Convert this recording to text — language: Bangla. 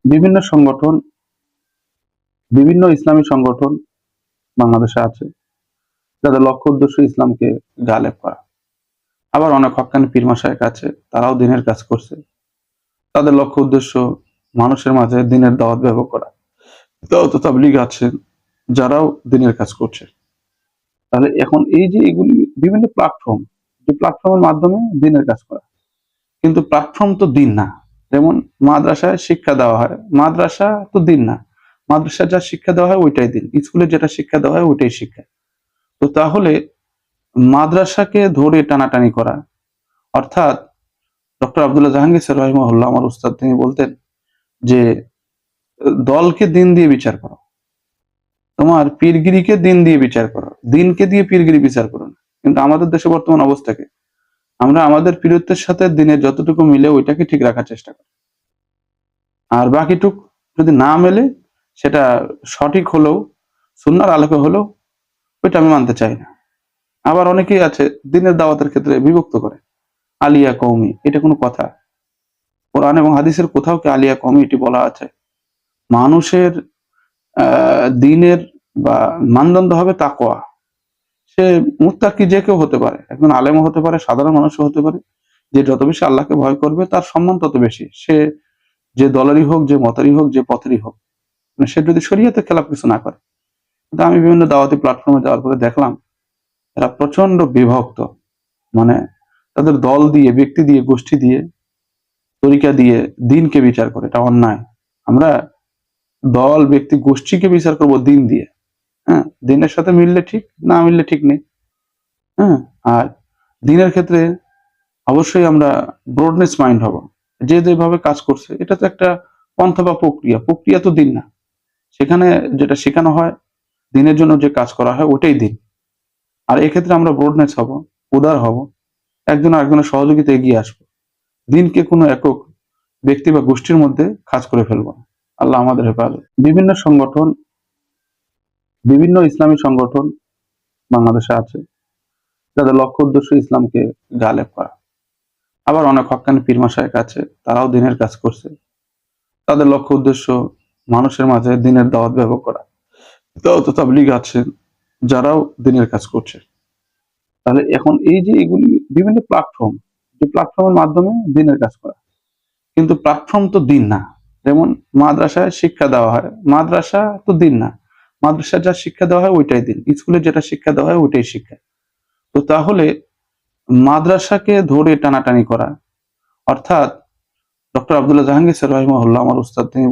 বিভিন্ন সংগঠন, বিভিন্ন ইসলামী সংগঠন বাংলাদেশে আছে যাদের লক্ষ্য উদ্দেশ্য ইসলামকে গালেব করা। আবার অনেক হক্কানি পীর মাশায়েখ আছে, তারাও দিনের কাজ করছে। তাদের লক্ষ্য উদ্দেশ্য মানুষের মাঝে দিনের দাওয়াত ব্যবহার করা। তাবলীগ আছেন, যারাও দিনের কাজ করছে। তাহলে এখন এই যে এগুলি বিভিন্ন প্ল্যাটফর্ম, যে প্ল্যাটফর্মের মাধ্যমে দিনের কাজ করা, কিন্তু প্ল্যাটফর্ম তো দিন না। যেমন মাদ্রাসায় শিক্ষা দেওয়া হয়, মাদ্রাসা তো দিন না। মাদ্রাসায় যা শিক্ষা দেওয়া হয় ওইটাই দিন, স্কুলে যেটা শিক্ষা দেওয়া হয় ওইটাই শিক্ষা। তো তাহলে মাদ্রাসাকে ধরে টানাটানি করা, অর্থাৎ ডক্টর আব্দুল্লাহ জাহাঙ্গীর স্যার রাহিমাহুল্লাহ, আমার উস্তাদ, তিনি বলতেন যে দলকে দিন দিয়ে বিচার করো, তোমার পীরগিরিকে দিন দিয়ে বিচার করো, দিনকে দিয়ে পীরগিরি বিচার করো না। কিন্তু আমাদের দেশে বর্তমান অবস্থাকে আমরা আমাদের পীরত্বের সাথে দিনের যতটুকু মিলে ওইটাকে ঠিক রাখার চেষ্টা করি, আর বাকিটুক যদি না মেলে, সেটা সঠিক হলেও, সুন্নাহর আলোকে হলেও, ওইটা আমি মানতে চাই না। আবার অনেকেই আছে দিনের দাওয়াতের ক্ষেত্রে বিভক্ত করে, আলিয়া কওমি, এটা কোনো কথা? কোরআন এবং হাদিসের কোথাও কি আলিয়া কওমি এটি বলা আছে? মানুষের দিনের বা মানদণ্ড হবে তাকওয়া। সে মুত্তাকি যে কেউ হতে পারে, একজন আলেমও হতে পারে, সাধারণ মানুষও হতে পারে। যে যত বেশি আল্লাহকে ভয় করবে তার সম্মান তত বেশি, সে যে দলেরই হোক, যে মতেরই হোক, যে পথেরই হোক, মানে সে যদি শরীয়তের খেলাফ কিছু না করে। কিন্তু আমি বিভিন্ন দাওয়াতি প্ল্যাটফর্মে যাওয়ার পরে দেখলাম এরা প্রচন্ড বিভক্ত, মানে তাদের দল দিয়ে, ব্যক্তি দিয়ে, গোষ্ঠী দিয়ে, তরিকা দিয়ে দিনকে বিচার করে। এটা অন্যায়। আমরা দল, ব্যক্তি, গোষ্ঠীকে বিচার করব দিন দিয়ে। হ্যাঁ, দিনের সাথে মিললে ঠিক, না মিললে ঠিক নেই। হ্যাঁ, আর দিনের ক্ষেত্রে অবশ্যই আমরা ব্রডনেস মাইন্ড হব। যে যেভাবে কাজ করছে এটা তো একটা পন্থা বা প্রক্রিয়া, প্রক্রিয়া তো দিন না। সেখানে যেটা শেখানো হয়, দিনের জন্য যে কাজ করা হয় ওটাই দিন। আর এক্ষেত্রে আমরা ব্রডনেস হব, উদার হব, একজন আরেকজনের সহযোগিতা এগিয়ে আসবো। দিনকে কোনো একক ব্যক্তি বা গোষ্ঠীর মধ্যে কাজ করে ফেলবো না। আল্লাহ আমাদের হেফাজত। বিভিন্ন সংগঠন, বিভিন্ন ইসলামী সংগঠন বাংলাদেশে আছে যাদের লক্ষ্য উদ্দেশ্য ইসলামকে গালেব করা। আবার অনেক হক্কানি পীর মাশায়েখ আছে, তারাও দিনের কাজ করছে। তাদের লক্ষ্য উদ্দেশ্য মানুষের মাঝে দিনের দাওয়াত ব্যবহার করা। তাবলীগ আছেন, যারাও দিনের কাজ করছে। তাহলে এখন এই যে এগুলি বিভিন্ন প্ল্যাটফর্ম, যে প্ল্যাটফর্মের মাধ্যমে দিনের কাজ করা, কিন্তু প্ল্যাটফর্ম তো দিন না। যেমন মাদ্রাসায় শিক্ষা দেওয়া হয়, মাদ্রাসা তো দিন না। মাদ্রাসায় যা শিক্ষা দেওয়া হয় ওইটাই দিন, স্কুলে যেটা শিক্ষা দেওয়া হয় ওইটাই শিক্ষা। তো তাহলে মাদ্রাসাকে ধরে টানাটানি করা, অর্থাৎ ডক্টর আব্দুল্লাহ জাহাঙ্গীর স্যার রাহিমাহুল্লাহ, আমার উস্তাদ, তিনি